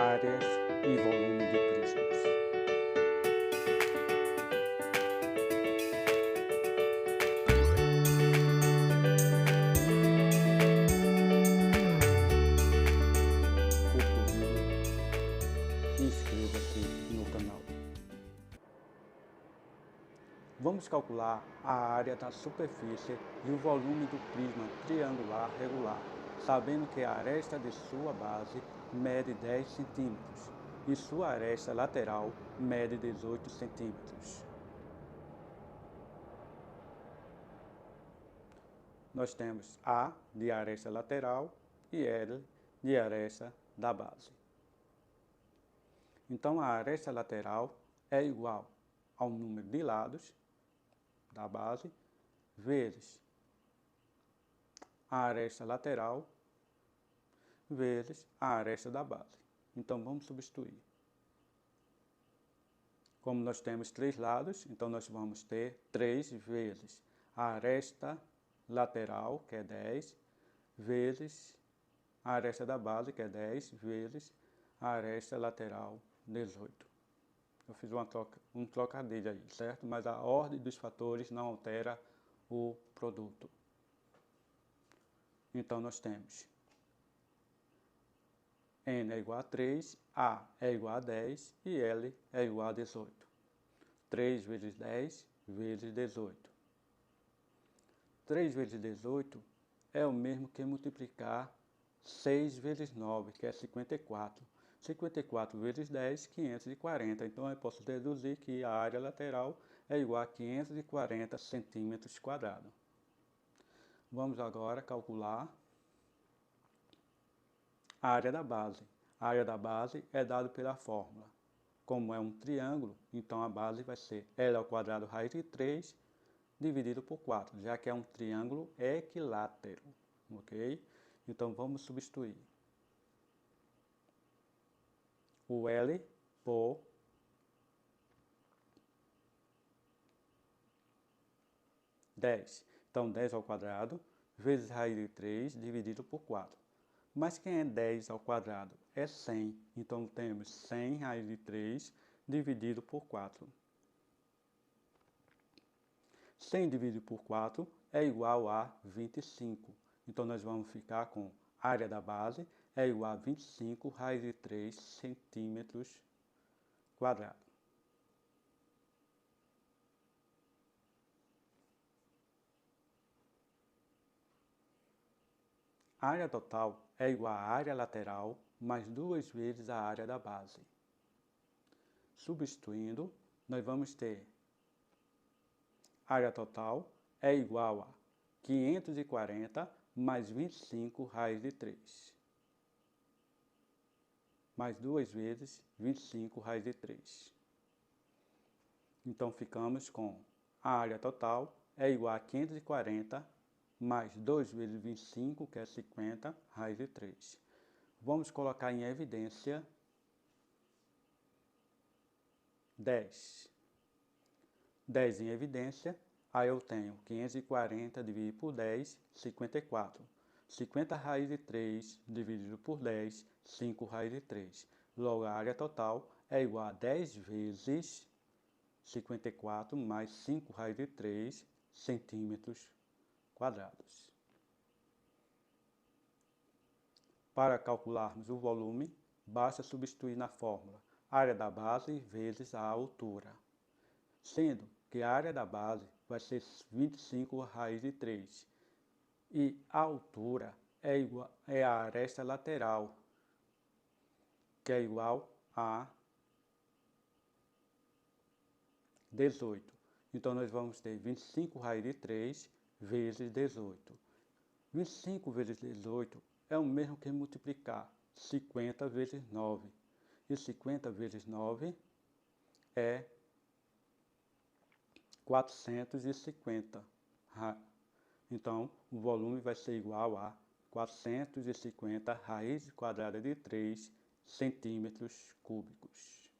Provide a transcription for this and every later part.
áreas e volume de prismas. Curta o vídeo e inscreva-se no canal. Vamos calcular a área da superfície e o volume do prisma triangular regular, sabendo que a aresta de sua base mede 10 cm e sua aresta lateral mede 18 cm. Nós temos A de aresta lateral e L de aresta da base. Então a aresta lateral é igual ao número de lados da base vezes a aresta lateral vezes a aresta da base. Então vamos substituir. Como nós temos 3 lados, então nós vamos ter 3 vezes a aresta lateral, que é 10, vezes a aresta da base, que é 10, vezes a aresta lateral, 18. Eu fiz um trocadilho aí, certo? Mas a ordem dos fatores não altera o produto. Então nós temos N é igual a 3, A é igual a 10 e L é igual a 18. 3 vezes 10 vezes 18. 3 vezes 18 é o mesmo que multiplicar 6 vezes 9, que é 54. 54 vezes 10, 540. Então eu posso deduzir que a área lateral é igual a 540 centímetros quadrados. Vamos agora calcular a área da base. A área da base é dada pela fórmula. Como é um triângulo, então a base vai ser L ao quadrado raiz de 3 dividido por 4, já que é um triângulo equilátero, ok? Então vamos substituir o L por 10. Então 10 ao quadrado vezes raiz de 3 dividido por 4. Mas quem é 10 ao quadrado? É 100. Então temos 100 raiz de 3 dividido por 4. 100 dividido por 4 é igual a 25. Então nós vamos ficar com a área da base é igual a 25 raiz de 3 centímetros quadrados. A área total é igual à área lateral mais 2 vezes a área da base. Substituindo, nós vamos ter a área total é igual a 540 mais 25 raiz de 3. Mais 2 vezes 25 raiz de 3. Então ficamos com a área total é igual a 540 mais 2 vezes 25, que é 50, raiz de 3. Vamos colocar em evidência 10. 10 em evidência, aí eu tenho 540 dividido por 10, 54. 50 raiz de 3 dividido por 10, 5 raiz de 3. Logo, a área total é igual a 10 vezes 54 mais 5 raiz de 3 centímetros quadrados. Para calcularmos o volume, basta substituir na fórmula área da base vezes a altura, sendo que a área da base vai ser 25 raiz de 3 e a altura é a aresta lateral, que é igual a 18. Então nós vamos ter 25 raiz de 3 vezes 18. 25 vezes 18 é o mesmo que multiplicar 50 vezes 9. E 50 vezes 9 é 450. Então, o volume vai ser igual a 450 raiz quadrada de 3 centímetros cúbicos.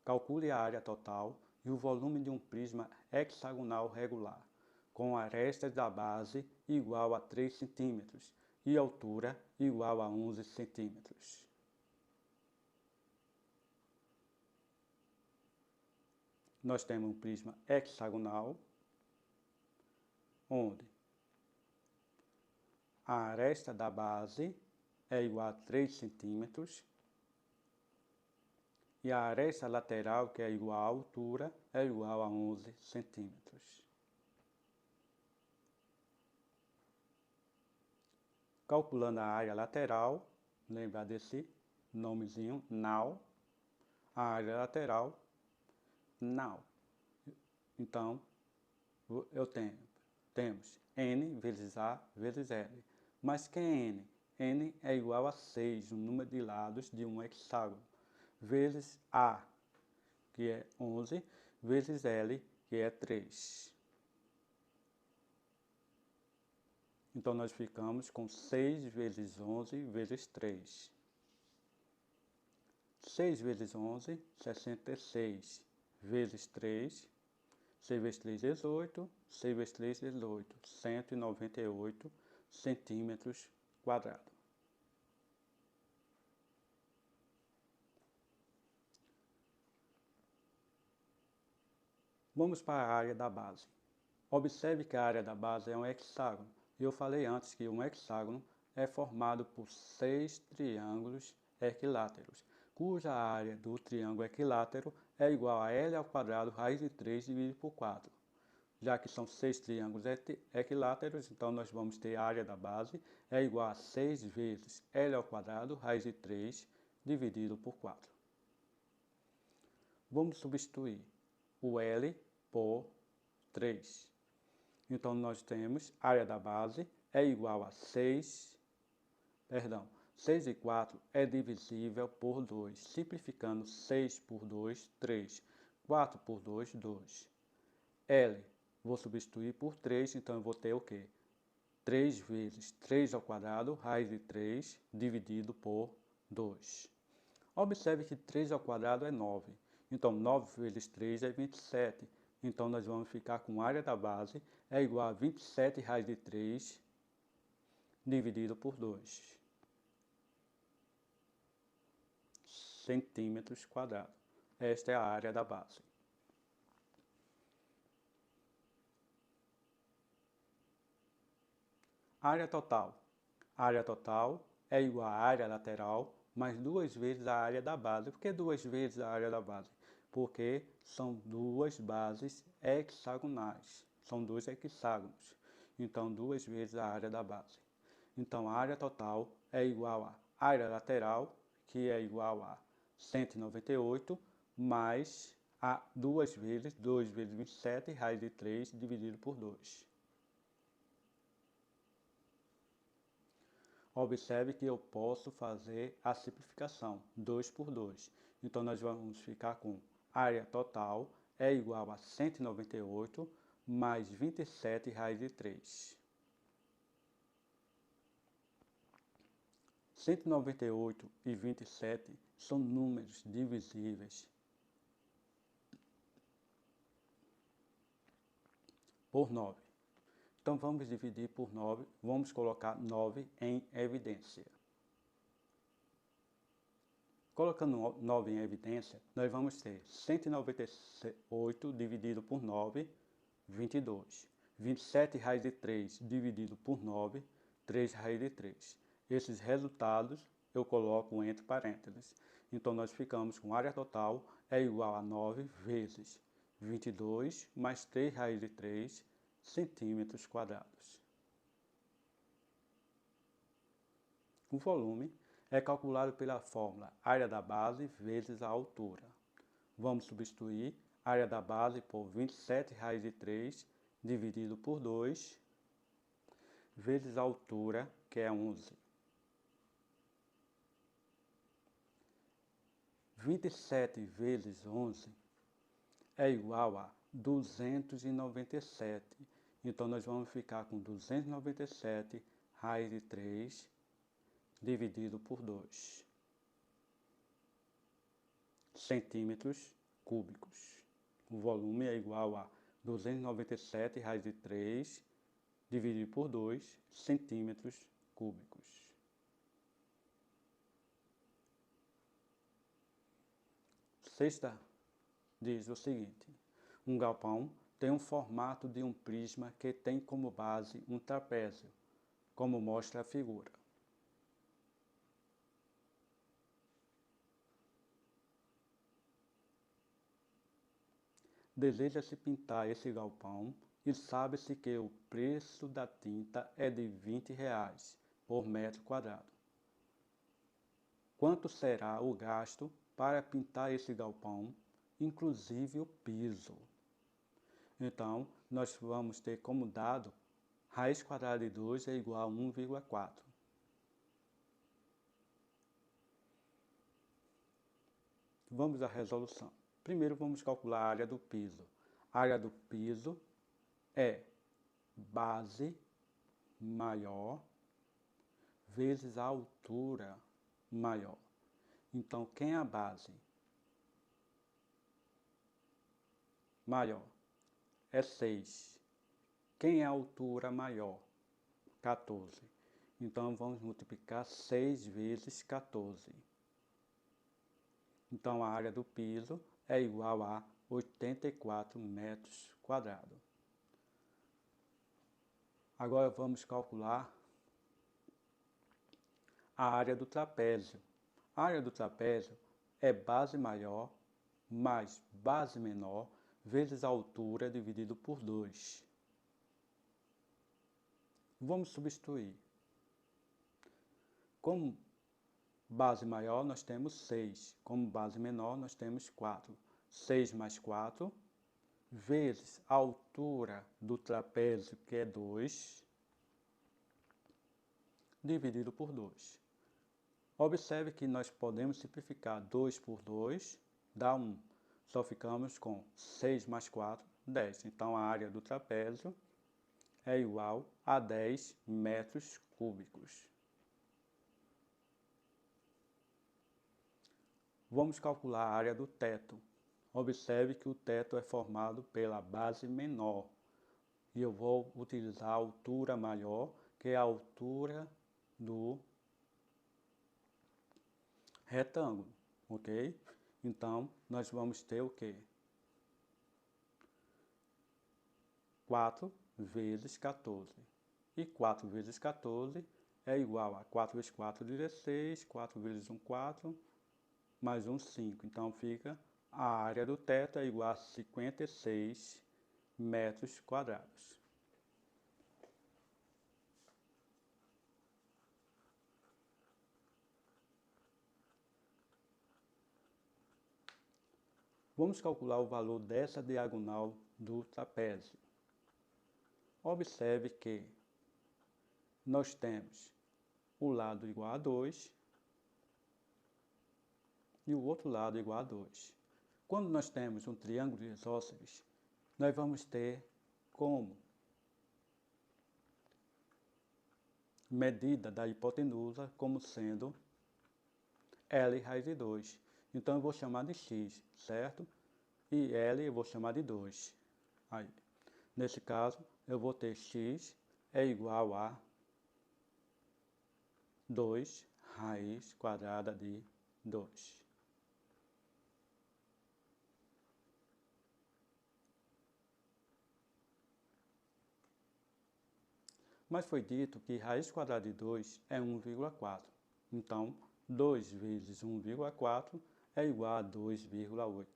Calcule a área total e o volume de um prisma hexagonal regular. com arestas da base igual a 3 cm e altura igual a 11 cm. Nós temos um prisma hexagonal, onde a aresta da base é igual a 3 centímetros e a aresta lateral, que é igual à altura, é igual a 11 centímetros. Calculando a área lateral, lembra desse nomezinho, nau, a área lateral, nau. Então, temos N vezes A vezes L. Mas que é N? N é igual a 6, o número de lados de um hexágono, vezes A, que é 11, vezes L, que é 3. Então, nós ficamos com 6 vezes 11 vezes 3. 6 vezes 11, 66, vezes 3, 6 vezes 3, 18, 6 vezes 3, 18, 198 centímetros quadrados. Vamos para a área da base. Observe que a área da base é um hexágono. Eu falei antes que um hexágono é formado por 6 triângulos equiláteros, cuja área do triângulo equilátero é igual a L ao quadrado raiz de 3 dividido por 4. Já que são 6 triângulos equiláteros, então nós vamos ter a área da base é igual a 6 vezes L ao quadrado raiz de 3 dividido por 4. Vamos substituir o L por 3. Então, nós temos a área da base é igual a 6 e 4 é divisível por 2. Simplificando, 6 por 2, 3. 4 por 2, 2. L, vou substituir por 3, então eu vou ter o quê? 3 vezes 3 ao quadrado, raiz de 3, dividido por 2. Observe que 3 ao quadrado é 9. Então, 9 vezes 3 é 27. Então, nós vamos ficar com a área da base é igual a 27 raiz de 3 dividido por 2 centímetros quadrados. Esta é a área da base. Área total. A área total é igual à área lateral mais 2 vezes a área da base. Por que 2 vezes a área da base? Porque são duas bases hexagonais. São dois hexágonos. Então, 2 vezes a área da base. Então, a área total é igual à área lateral, que é igual a 198, mais a 2 vezes 27, raiz de 3, dividido por 2. Observe que eu posso fazer a simplificação, 2 por 2. Então, nós vamos ficar com área total é igual a 198 mais 27 raiz de 3. 198 e 27 são números divisíveis por 9. Então, vamos dividir por 9, vamos colocar 9 em evidência. Colocando 9 em evidência, nós vamos ter 198 dividido por 9, 22. 27 raiz de 3 dividido por 9, 3 raiz de 3. Esses resultados eu coloco entre parênteses. Então, nós ficamos com área total é igual a 9 vezes 22 mais 3 raiz de 3 centímetros quadrados. O volume é calculado pela fórmula área da base vezes a altura. Vamos substituir a área da base por 27 raiz de 3 dividido por 2 vezes a altura, que é 11. 27 vezes 11 é igual a 297. Então, nós vamos ficar com 297 raiz de 3 dividido por 2 centímetros cúbicos. O volume é igual a 297 raiz de 3 dividido por 2 centímetros cúbicos. Sexta diz o seguinte: um galpão tem um formato de um prisma que tem como base um trapézio, como mostra a figura. Deseja-se pintar esse galpão e sabe-se que o preço da tinta é de R$ 20 por metro quadrado. Quanto será o gasto para pintar esse galpão, inclusive o piso? Então, nós vamos ter como dado raiz quadrada de 2 é igual a 1,4. Vamos à resolução. Primeiro vamos calcular a área do piso. A área do piso é base maior vezes a altura maior. Então, quem é a base maior? É 6. Quem é a altura maior? 14. Então, vamos multiplicar 6 vezes 14. Então, a área do piso é igual a 84 metros quadrados. Agora, vamos calcular a área do trapézio. A área do trapézio é base maior mais base menor vezes a altura dividido por 2. Vamos substituir. Como base maior, nós temos 6. Como base menor, nós temos 4. 6 mais 4, vezes a altura do trapézio, que é 2, dividido por 2. Observe que nós podemos simplificar 2 por 2, dá 1. Só ficamos com 6 mais 4, 10. Então, a área do trapézio é igual a 10 metros cúbicos. Vamos calcular a área do teto. Observe que o teto é formado pela base menor. E eu vou utilizar a altura maior, que é a altura do retângulo, ok? Então, nós vamos ter o quê? 4 vezes 14. E 4 vezes 14 é igual a 4 vezes 4, 16, 4 vezes 1, 4, mais 1, 5. Então, fica a área do teto é igual a 56 metros quadrados. Vamos calcular o valor dessa diagonal do trapézio. Observe que nós temos o lado igual a 2 e o outro lado igual a 2. Quando nós temos um triângulo isósceles, nós vamos ter como medida da hipotenusa como sendo L raiz de 2. Então, eu vou chamar de x, certo? E L eu vou chamar de 2. Aí, nesse caso, eu vou ter x é igual a 2 raiz quadrada de 2. Mas foi dito que raiz quadrada de 2 é 1,4. Então, 2 vezes 1,4 é igual a 2,8.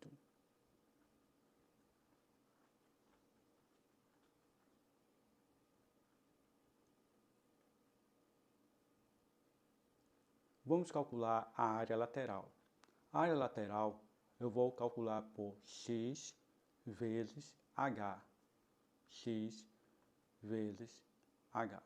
Vamos calcular a área lateral. A área lateral eu vou calcular por x vezes h. X vezes h.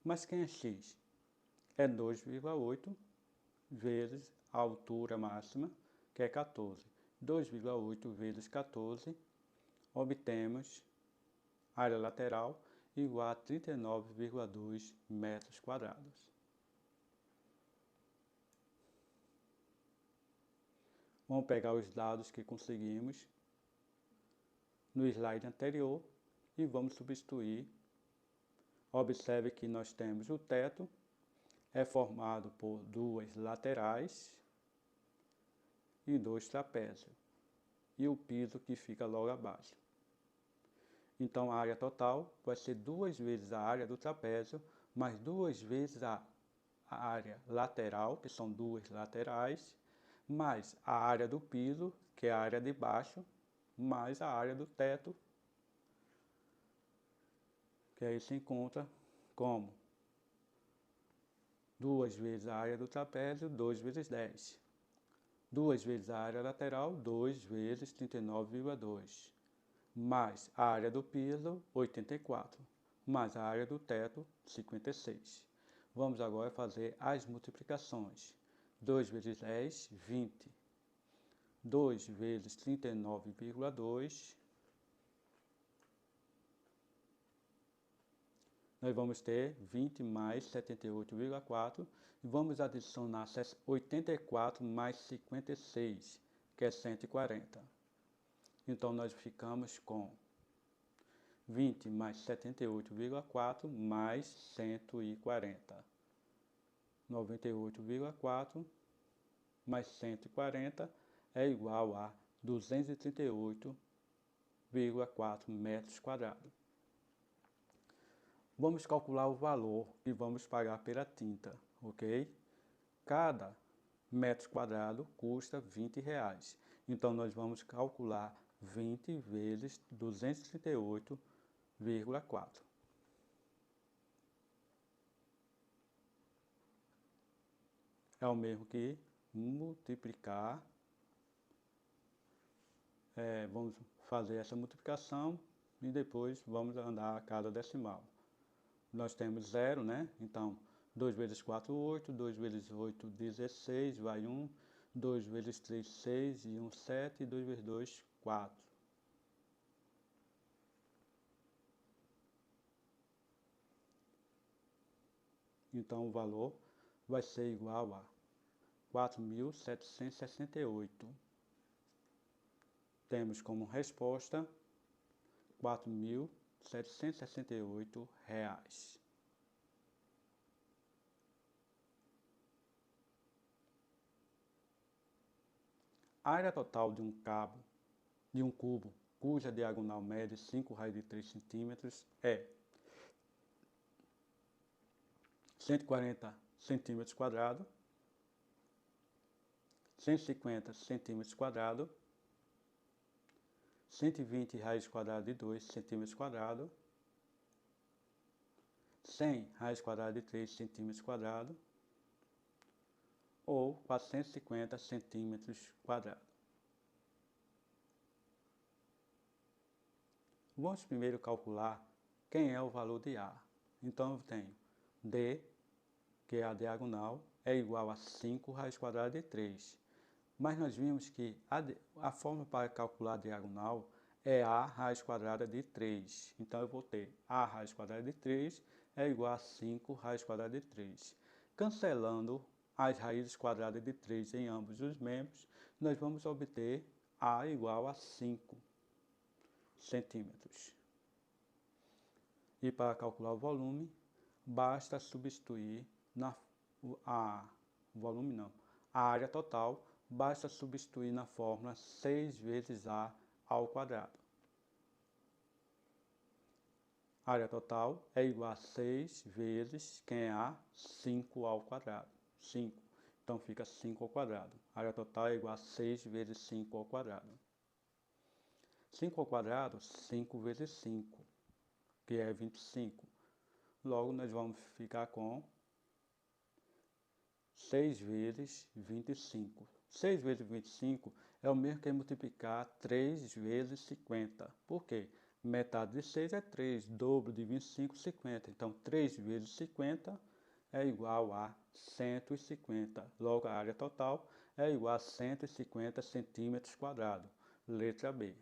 Mas quem é x? É 2,8 vezes a altura máxima, que é 14. 2,8 vezes 14, obtemos área lateral igual a 39,2 metros quadrados. Vamos pegar os dados que conseguimos no slide anterior e vamos substituir. Observe que nós temos o teto, é formado por duas laterais e dois trapézios, e o piso que fica logo abaixo. Então a área total vai ser 2 vezes a área do trapézio, mais 2 vezes a área lateral, que são duas laterais, mais a área do piso, que é a área de baixo, mais a área do teto, que aí se encontra como 2 vezes a área do trapézio, 2 vezes 10. 2 vezes a área lateral, 2 vezes 39,2. Mais a área do piso, 84. Mais a área do teto, 56. Vamos agora fazer as multiplicações. 2 vezes 10, 20. 2 vezes 39,2. Nós vamos ter 20 mais 78,4 e vamos adicionar 84 mais 56, que é 140. Então, nós ficamos com 20 mais 78,4 mais 140. 98,4 mais 140 é igual a 238,4 metros quadrados. Vamos calcular o valor que vamos pagar pela tinta, ok? Cada metro quadrado custa R$20. Então, nós vamos calcular 20 vezes 238,4. É o mesmo que multiplicar. Vamos fazer essa multiplicação e depois vamos andar a cada decimal. Nós temos 0, né? Então, 2 vezes 4, 8, 2 vezes 8, 16, vai 1, 2 vezes 3, 6, e 1, 7, e 2 vezes 2, 4. Então, o valor vai ser igual a 4.768. Temos como resposta R$4.768. A área total de um cubo, cuja diagonal mede 5 raios de 3 centímetros, é 140 centímetros quadrados, 150 centímetros quadrados, 120 raiz quadrada de 2 centímetros quadrados, 100 raiz quadrada de 3 centímetros quadrados ou 450 centímetros quadrados. Vamos primeiro calcular quem é o valor de A. Então, eu tenho D, que é a diagonal, é igual a 5 raiz quadrada de 3. Mas nós vimos que a forma para calcular a diagonal é A raiz quadrada de 3. Então, eu vou ter A raiz quadrada de 3 é igual a 5 raiz quadrada de 3. Cancelando as raízes quadradas de 3 em ambos os membros, nós vamos obter A igual a 5 centímetros. E para calcular o volume, basta substituir a área total, basta substituir na fórmula 6 vezes A ao quadrado. A área total é igual a 6 vezes, quem é A? 5 ao quadrado. 5. Então, fica 5 ao quadrado. A área total é igual a 6 vezes 5 ao quadrado. 5 ao quadrado, 5 vezes 5, que é 25. Logo, nós vamos ficar com 6 vezes 25. 6 vezes 25 é o mesmo que multiplicar 3 vezes 50. Por quê? Metade de 6 é 3, dobro de 25, 50. Então, 3 vezes 50 é igual a 150. Logo, a área total é igual a 150 centímetros quadrados. Letra B.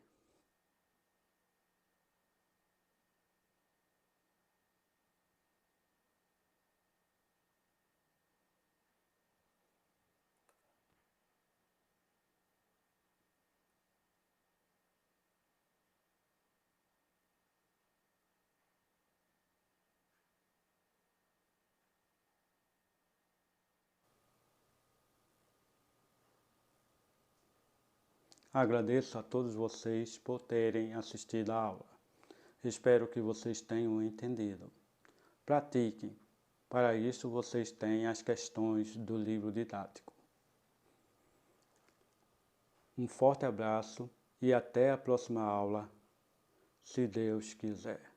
Agradeço a todos vocês por terem assistido a aula. Espero que vocês tenham entendido. Pratiquem. Para isso, vocês têm as questões do livro didático. Um forte abraço e até a próxima aula, se Deus quiser.